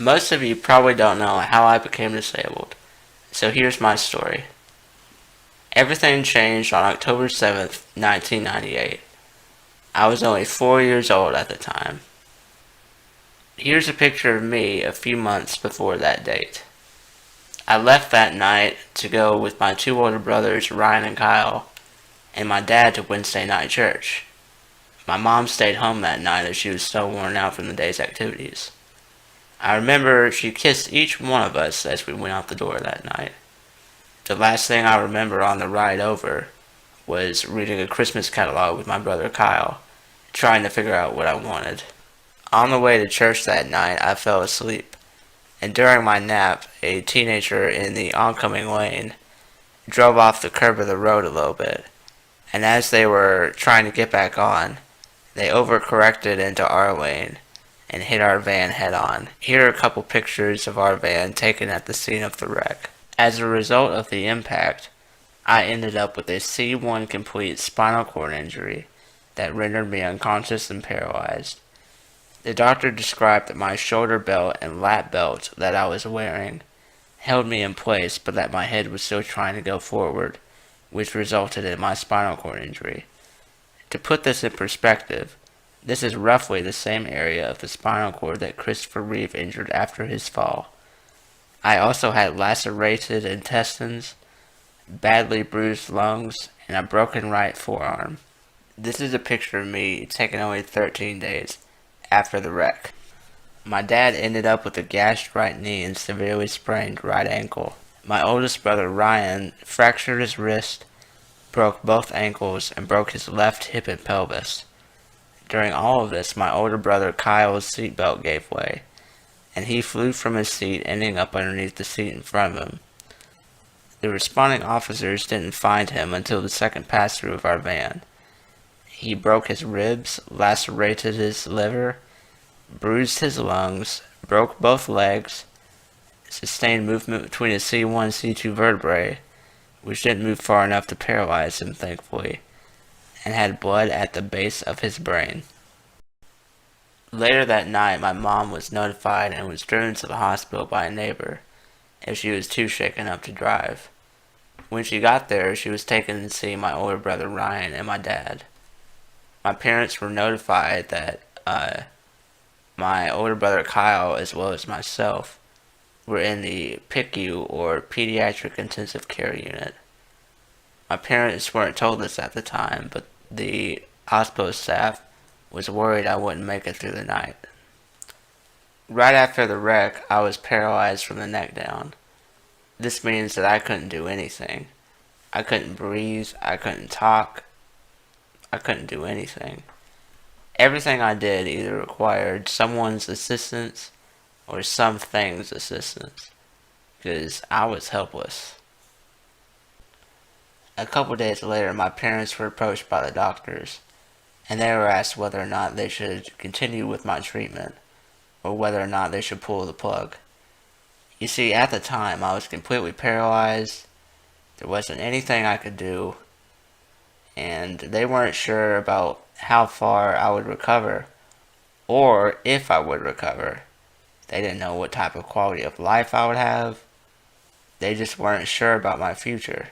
Most of you probably don't know how I became disabled, so here's my story. Everything changed on October 7th, 1998. I was only 4 years old at the time. Here's a picture of me a few months before that date. I left that night to go with my two older brothers, Ryan and Kyle, and my dad to Wednesday night church. My mom stayed home that night as she was so worn out from the day's activities. I remember she kissed each one of us as we went out the door that night. The last thing I remember on the ride over was reading a Christmas catalog with my brother Kyle, trying to figure out what I wanted. On the way to church that night, I fell asleep, and during my nap, a teenager in the oncoming lane drove off the curb of the road a little bit, and as they were trying to get back on, they overcorrected into our lane and hit our van head on. Here are a couple pictures of our van taken at the scene of the wreck. As a result of the impact, I ended up with a C1 complete spinal cord injury that rendered me unconscious and paralyzed. The doctor described that my shoulder belt and lap belt that I was wearing held me in place, but that my head was still trying to go forward, which resulted in my spinal cord injury. To put this in perspective, this is roughly the same area of the spinal cord that Christopher Reeve injured after his fall. I also had lacerated intestines, badly bruised lungs, and a broken right forearm. This is a picture of me taken only 13 days after the wreck. My dad ended up with a gashed right knee and severely sprained right ankle. My oldest brother Ryan fractured his wrist, broke both ankles, and broke his left hip and pelvis. During all of this, my older brother Kyle's seatbelt gave way, and he flew from his seat, ending up underneath the seat in front of him. The responding officers didn't find him until the second pass-through of our van. He broke his ribs, lacerated his liver, bruised his lungs, broke both legs, sustained movement between his C1 and C2 vertebrae, which didn't move far enough to paralyze him, thankfully, and had blood at the base of his brain. Later that night, my mom was notified and was driven to the hospital by a neighbor, as she was too shaken up to drive. When she got there, she was taken to see my older brother Ryan and my dad. My parents were notified that my older brother Kyle, as well as myself, were in the PICU, or Pediatric Intensive Care Unit. My parents weren't told this at the time, but the hospital staff was worried I wouldn't make it through the night. Right after the wreck, I was paralyzed from the neck down. This means that I couldn't do anything. I couldn't breathe, I couldn't talk, I couldn't do anything. Everything I did either required someone's assistance or something's assistance, because I was helpless. A couple days later, my parents were approached by the doctors, and they were asked whether or not they should continue with my treatment, or whether or not they should pull the plug. You see, at the time, I was completely paralyzed, there wasn't anything I could do, and they weren't sure about how far I would recover, or if I would recover. They didn't know what type of quality of life I would have. They just weren't sure about my future.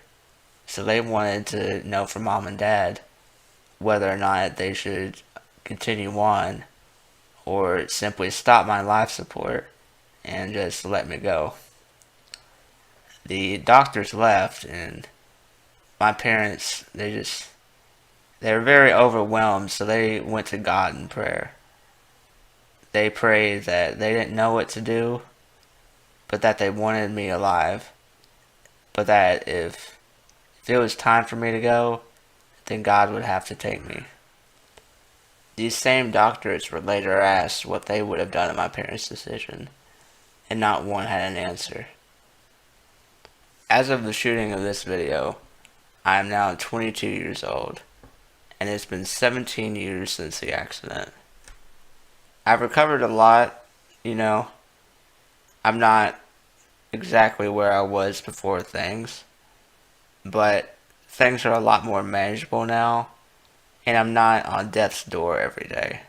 So they wanted to know from mom and dad whether or not they should continue on or simply stop my life support and just let me go. The doctors left, and my parents, they were very overwhelmed, so they went to God in prayer. They prayed that they didn't know what to do, but that they wanted me alive. But that if it was time for me to go, then God would have to take me. These same doctors were later asked what they would have done in my parents' decision, and not one had an answer. As of the shooting of this video, I am now 22 years old, and it's been 17 years since the accident. I've recovered a lot, I'm not exactly where I was before things, but things are a lot more manageable now, and I'm not on death's door every day.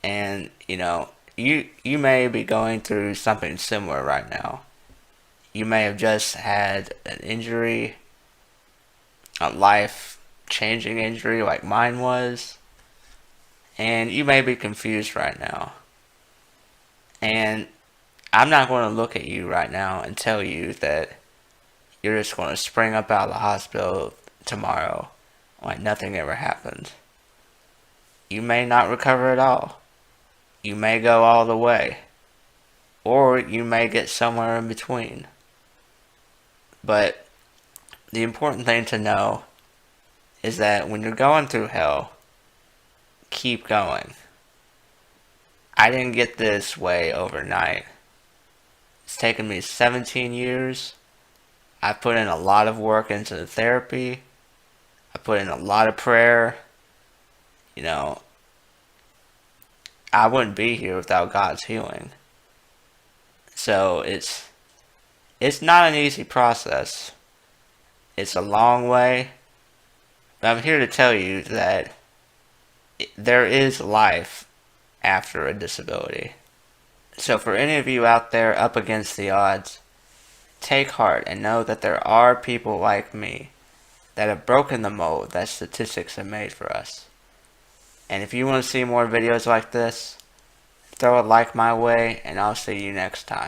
And, you may be going through something similar right now. You may have just had an injury, a life-changing injury like mine was, and you may be confused right now. And I'm not going to look at you right now and tell you that you're just going to spring up out of the hospital tomorrow like nothing ever happened. You may not recover at all. You may go all the way. Or you may get somewhere in between. But the important thing to know is that when you're going through hell, keep going. I didn't get this way overnight. It's taken me 17 years. I put in a lot of work into the therapy. I put in a lot of prayer. You know, I wouldn't be here without God's healing. So it's not an easy process. It's a long way. But I'm here to tell you that there is life after a disability. So for any of you out there up against the odds, take heart and know that there are people like me that have broken the mold that statistics have made for us. And if you want to see more videos like this, throw a like my way, and I'll see you next time.